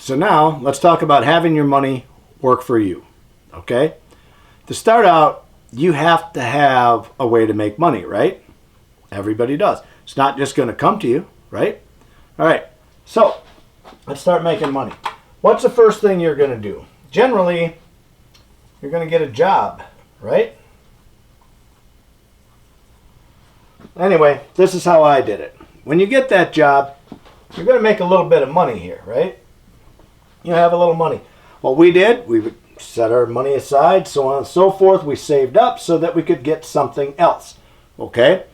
So now let's talk about having your money work for you. Okay? To start out, you have to have a way to make money, right? Everybody does. It's not just going to come to you, right? All right. So let's start making money. What's the first thing you're going to do? Generally, you're going to get a job, right? Anyway, this is how I did it. When you get that job, you're going to make a little bit of money here, right? You have a little money. What we did, we would set our money aside, so on and so forth. We saved up so that we could get something else. Okay?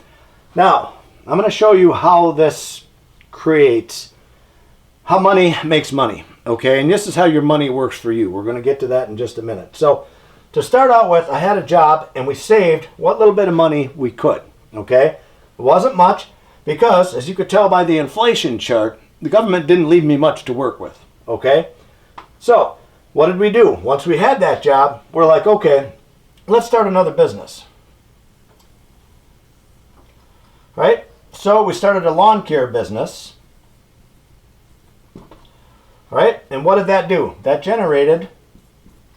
Now, I'm going to show you how this creates, how money makes money. Okay? And this is how your money works for you. We're going to get to that in just a minute. So, to start out with, I had a job and we saved what little bit of money we could. Okay? It wasn't much because, as you could tell by the inflation chart, the government didn't leave me much to work with. Okay? So, what did we do? Once we had that job, we're like, okay, let's start another business. Right? So we started a lawn care business. Right? And what did that do? That generated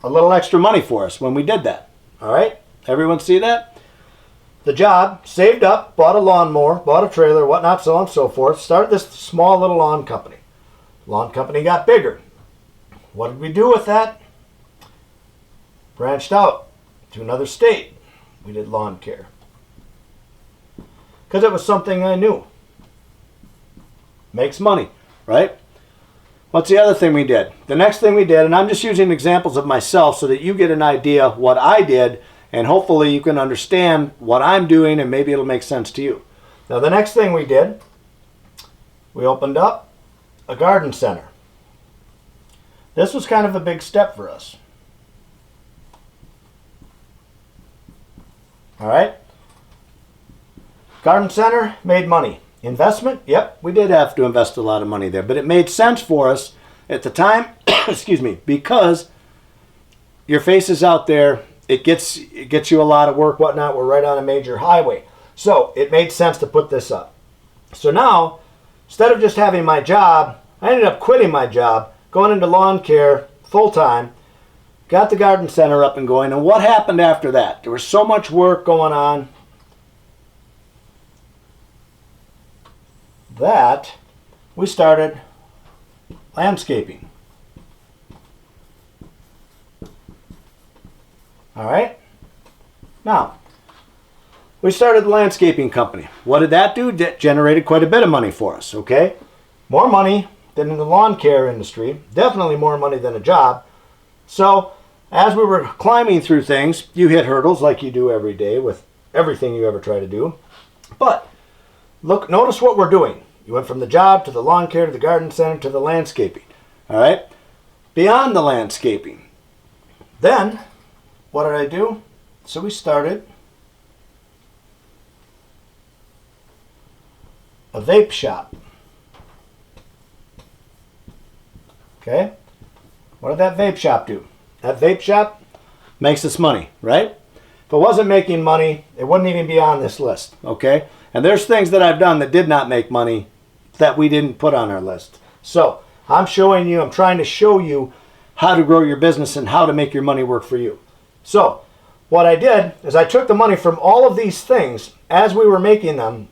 a little extra money for us when we did that. All right? Everyone see that? The job, saved up, bought a lawnmower, bought a trailer, whatnot, so on and so forth. Started this small little lawn company. Lawn company got bigger. What did we do with that? Branched out to another state. We did lawn care. Because it was something I knew. Makes money, right? What's the other thing we did? The next thing we did, and I'm just using examples of myself so that you get an idea of what I did, and hopefully you can understand what I'm doing and maybe it'll make sense to you. Now the next thing we did, we opened up a garden center. This was kind of a big step for us. All right? Garden center made money. Investment? Yep, we did have to invest a lot of money there, but it made sense for us at the time, excuse me, because your face is out there, it gets you a lot of work, whatnot. We're right on a major highway. So it made sense to put this up. So now, instead of just having my job, I ended up quitting my job, going into lawn care full-time, got the garden center up and going. And what happened after that? There was so much work going on that we started landscaping. All right? Now, we started the landscaping company. What did that do? That generated quite a bit of money for us, okay? More money than in the lawn care industry. Definitely more money than a job. So, as we were climbing through things, you hit hurdles like you do every day with everything you ever try to do. But, look, notice what we're doing. You went from the job to the lawn care to the garden center to the landscaping. All right? Beyond the landscaping. Then, what did I do? So we started a vape shop. Okay? What did that vape shop do? That vape shop makes us money, right? If it wasn't making money, it wouldn't even be on this list, okay? And there's things that I've done that did not make money that we didn't put on our list. So, I'm trying to show you how to grow your business and how to make your money work for you. So, what I did is I took the money from all of these things as we were making them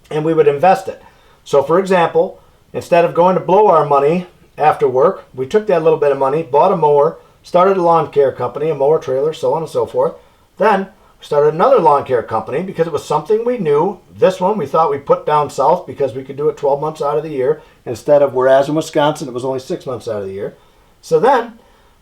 and we would invest it. So, for example, instead of going to blow our money after work, we took that little bit of money, bought a mower, started a lawn care company, a mower trailer, so on and so forth. Then we started another lawn care company because it was something we knew. This one we thought we'd put down south because we could do it 12 months out of the year instead of, whereas in Wisconsin it was only 6 months out of the year. So then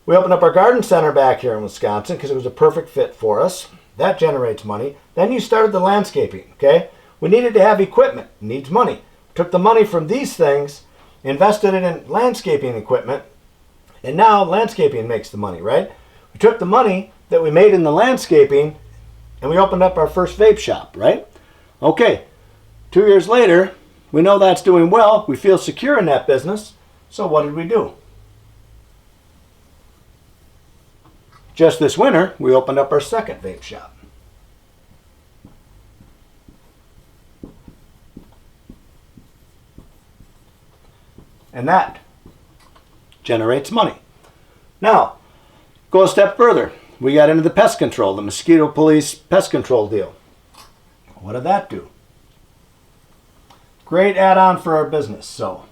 we opened up our garden center back here in Wisconsin because it was a perfect fit for us. That generates money. Then you started the landscaping, okay? We needed to have equipment. It needs money. Took the money from these things, invested it in landscaping equipment, and now landscaping makes the money, right? We took the money that we made in the landscaping and we opened up our first vape shop, right? Okay, 2 years later, we know that's doing well. We feel secure in that business. So what did we do? Just this winter, we opened up our second vape shop. And that generates money. Now, go a step further. We got into the pest control, the mosquito police pest control deal. What did that do? Great add-on for our business. So,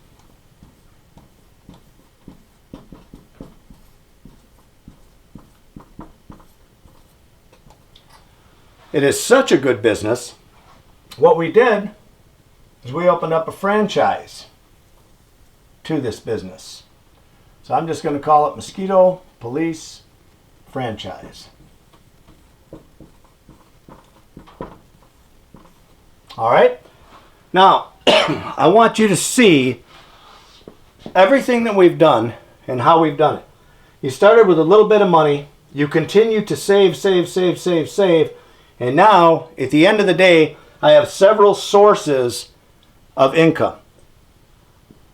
it is such a good business. What we did is we opened up a franchise to this business. So I'm just going to call it Mosquito Police Franchise. All right. Now, I want you to see everything that we've done and how we've done it. You started with a little bit of money. You continue to save, and now, at the end of the day, I have several sources of income.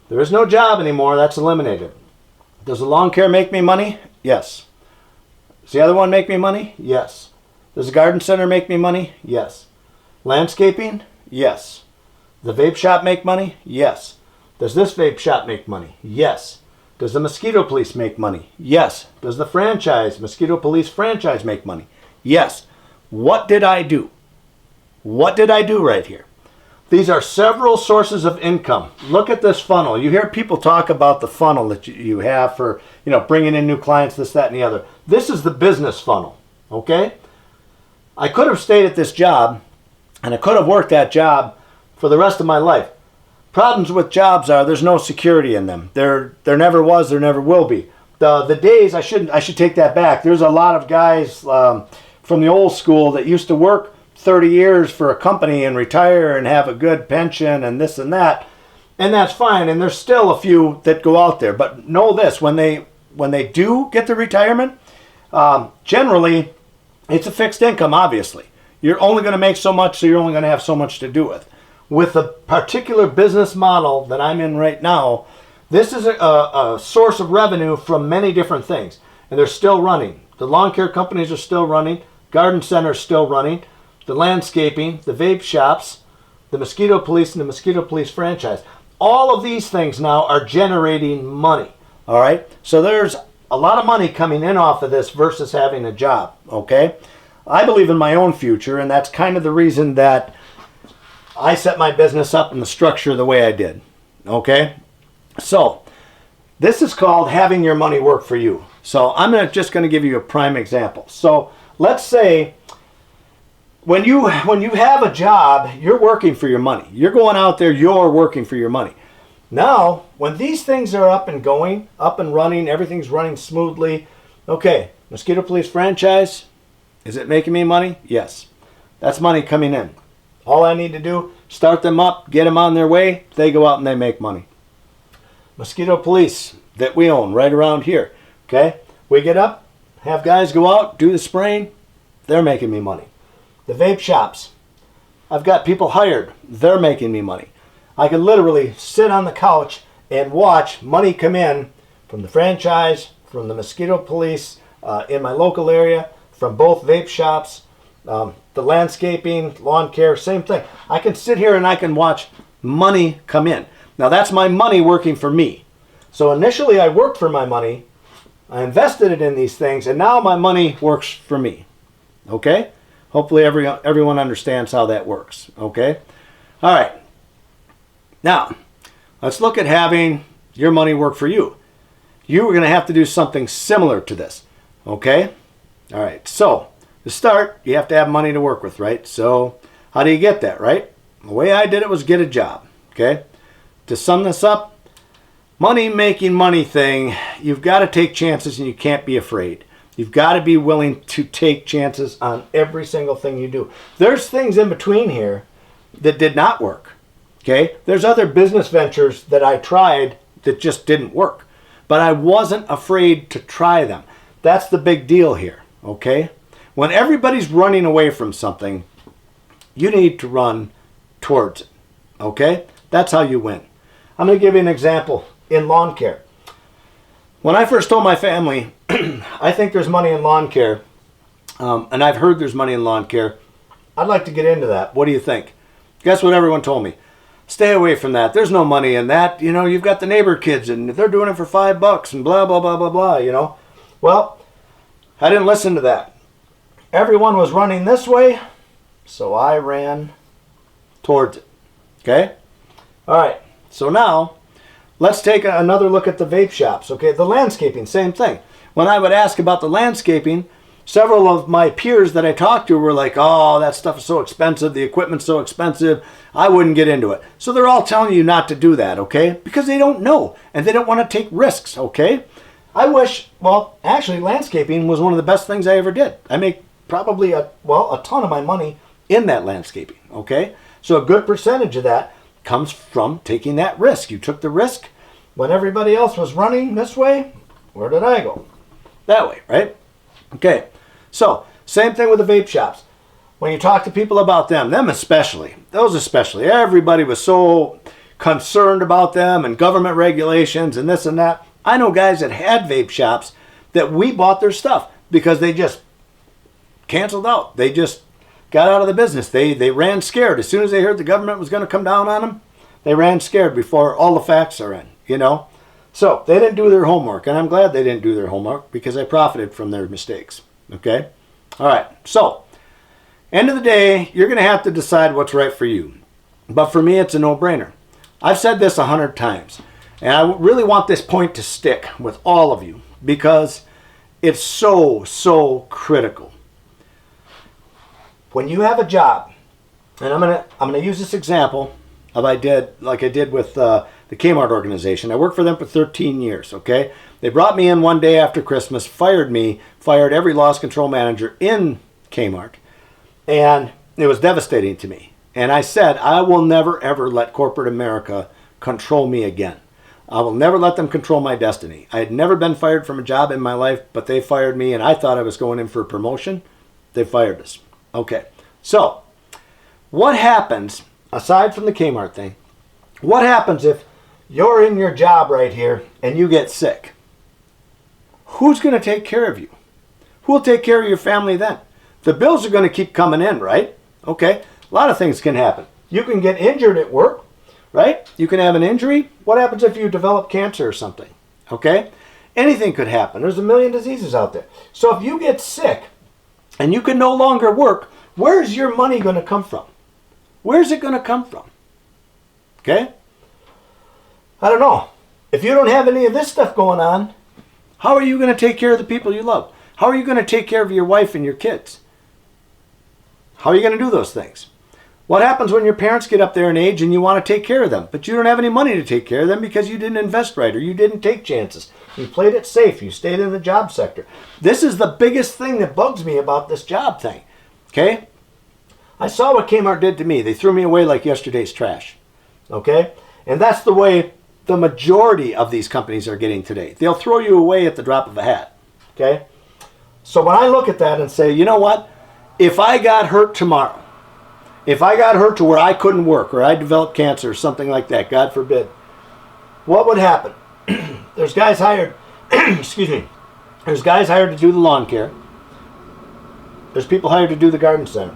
There is no job anymore. That's eliminated. Does the lawn care make me money? Yes. Does the other one make me money? Yes. Does the garden center make me money? Yes. Landscaping? Yes. The vape shop make money? Yes. Does this vape shop make money? Yes. Does the mosquito police make money? Yes. Does the franchise, mosquito police franchise, make money? Yes. What did I do? What did I do right here? These are several sources of income. Look at this funnel. You hear people talk about the funnel that you have for, bringing in new clients, this, that, and the other. This is the business funnel, okay? I could have stayed at this job, and I could have worked that job for the rest of my life. Problems with jobs are there's no security in them. There never was, there never will be. The days, I should take that back. There's a lot of guys from the old school that used to work 30 years for a company and retire and have a good pension and this and that, and that's fine, and there's still a few that go out there. But know this, when they do get the retirement, generally it's a fixed income. Obviously you're only going to make so much, so you're only going to have so much to do with the particular business model that I'm in right now. This is a source of revenue from many different things, and they're still running. The lawn care companies are still running, garden centers still running, the landscaping, the vape shops, the mosquito police, and the mosquito police franchise. All of these things now are generating money. All right? So there's a lot of money coming in off of this versus having a job. Okay? I believe in my own future, and that's kind of the reason that I set my business up in the structure the way I did. Okay? So this is called having your money work for you. So I'm just going to give you a prime example. So let's say when you have a job, you're working for your money. You're going out there, you're working for your money. Now, when these things are up and going, up and running, everything's running smoothly. Okay, mosquito police franchise, is it making me money? Yes. That's money coming in. All I need to do, start them up, get them on their way, they go out and they make money. Mosquito police that we own right around here. Okay, we get up, have guys go out, do the spraying, they're making me money. The vape shops, I've got people hired, they're making me money. I can literally sit on the couch and watch money come in from the franchise, from the mosquito police in my local area, from both vape shops, the landscaping, lawn care, same thing. I can sit here and I can watch money come in. Now that's my money working for me. So initially I worked for my money, I invested it in these things, and now my money works for me. Okay? Hopefully everyone understands how that works. Okay? All right. Now, let's look at having your money work for you. You are going to have to do something similar to this. Okay? All right. So, to start, you have to have money to work with, right? So, how do you get that, right? The way I did it was get a job. Okay? To sum this up, money making money thing, you've got to take chances and you can't be afraid. You've got to be willing to take chances on every single thing you do. There's things in between here that did not work. Okay? There's other business ventures that I tried that just didn't work. But I wasn't afraid to try them. That's the big deal here. Okay? When everybody's running away from something, you need to run towards it. Okay? That's how you win. I'm going to give you an example in lawn care. When I first told my family, I think there's money in lawn care, and I've heard there's money in lawn care, I'd like to get into that. What do you think? Guess what everyone told me? Stay away from that. There's no money in that. You know, you've got the neighbor kids and they're doing it for $5 and blah, blah, blah, blah, blah, you know. Well, I didn't listen to that. Everyone was running this way, so I ran towards it. Okay? All right. So now, let's take another look at the vape shops. Okay? The landscaping, same thing. When I would ask about the landscaping, several of my peers that I talked to were like, oh, that stuff is so expensive. The equipment's so expensive. I wouldn't get into it. So they're all telling you not to do that, okay? Because they don't know and they don't want to take risks, okay? I wish, well, actually, landscaping was one of the best things I ever did. I make probably a ton of my money in that landscaping, okay? So a good percentage of that comes from taking that risk. You took the risk when everybody else was running this way. Where did I go? That way, right? Okay. So, same thing with the vape shops. When you talk to people about them especially, those especially, everybody was so concerned about them and government regulations and this and that. I know guys that had vape shops that we bought their stuff because they just canceled out. They just got out of the business. They ran scared. As soon as they heard the government was going to come down on them, they ran scared before all the facts are in, you know. So, they didn't do their homework, and I'm glad they didn't do their homework because I profited from their mistakes. Okay? All right. So, end of the day, you're going to have to decide what's right for you. But for me, it's a no-brainer. I've said this 100 times, and I really want this point to stick with all of you because it's so, so critical. When you have a job, and I'm gonna use this example of I did with the Kmart organization. I worked for them for 13 years, okay? They brought me in one day after Christmas, fired every loss control manager in Kmart, and it was devastating to me. And I said, I will never, ever let corporate America control me again. I will never let them control my destiny. I had never been fired from a job in my life, but they fired me, and I thought I was going in for a promotion. They fired us. Okay, so what happens, aside from the Kmart thing, what happens if you're in your job right here and you get sick? Who's going to take care of you? Who will take care of your family then? The bills are going to keep coming in, right? Okay, a lot of things can happen. You can get injured at work, right? You can have an injury. What happens if you develop cancer or something? Okay, anything could happen. There's a million diseases out there. So if you get sick and you can no longer work, where's your money going to come from? Where's it going to come from? Okay? I don't know. If you don't have any of this stuff going on, how are you going to take care of the people you love? How are you going to take care of your wife and your kids? How are you going to do those things? What happens when your parents get up there in age and you want to take care of them, but you don't have any money to take care of them because you didn't invest right or you didn't take chances? You played it safe. You stayed in the job sector. This is the biggest thing that bugs me about this job thing. Okay? I saw what Kmart did to me. They threw me away like yesterday's trash. Okay? And that's the way the majority of these companies are getting today. They'll throw you away at the drop of a hat. Okay? So when I look at that and say, you know what? If I got hurt tomorrow, if I got hurt to where I couldn't work or I developed cancer or something like that, God forbid, what would happen? There's guys hired, excuse me, there's guys hired to do the lawn care. There's people hired to do the garden center.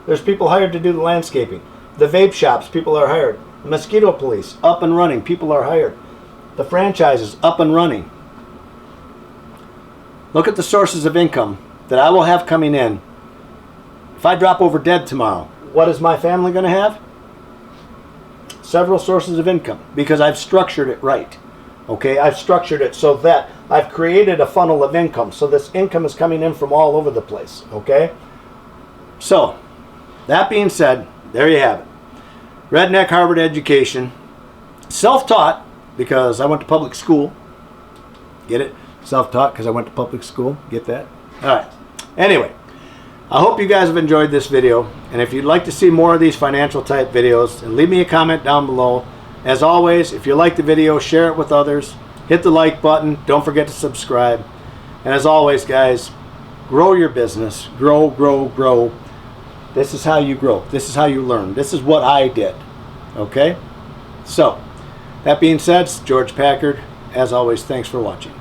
There's people hired to do the landscaping. The vape shops, people are hired. The mosquito police, up and running, people are hired. The franchises, up and running. Look at the sources of income that I will have coming in. If I drop over dead tomorrow, what is my family going to have? Several sources of income because I've structured it right. Okay, I've structured it so that I've created a funnel of income. So this income is coming in from all over the place. Okay? So, that being said, there you have it. Redneck Harvard education. Self-taught because I went to public school. Get it? Self-taught because I went to public school. Get that? Alright. Anyway, I hope you guys have enjoyed this video. And if you'd like to see more of these financial type videos, then leave me a comment down below. As always, if you like the video, share it with others. Hit the like button. Don't forget to subscribe. And as always, guys, grow your business. Grow, grow, grow. This is how you grow. This is how you learn. This is what I did. Okay? So, that being said, it's George Packard. As always, thanks for watching.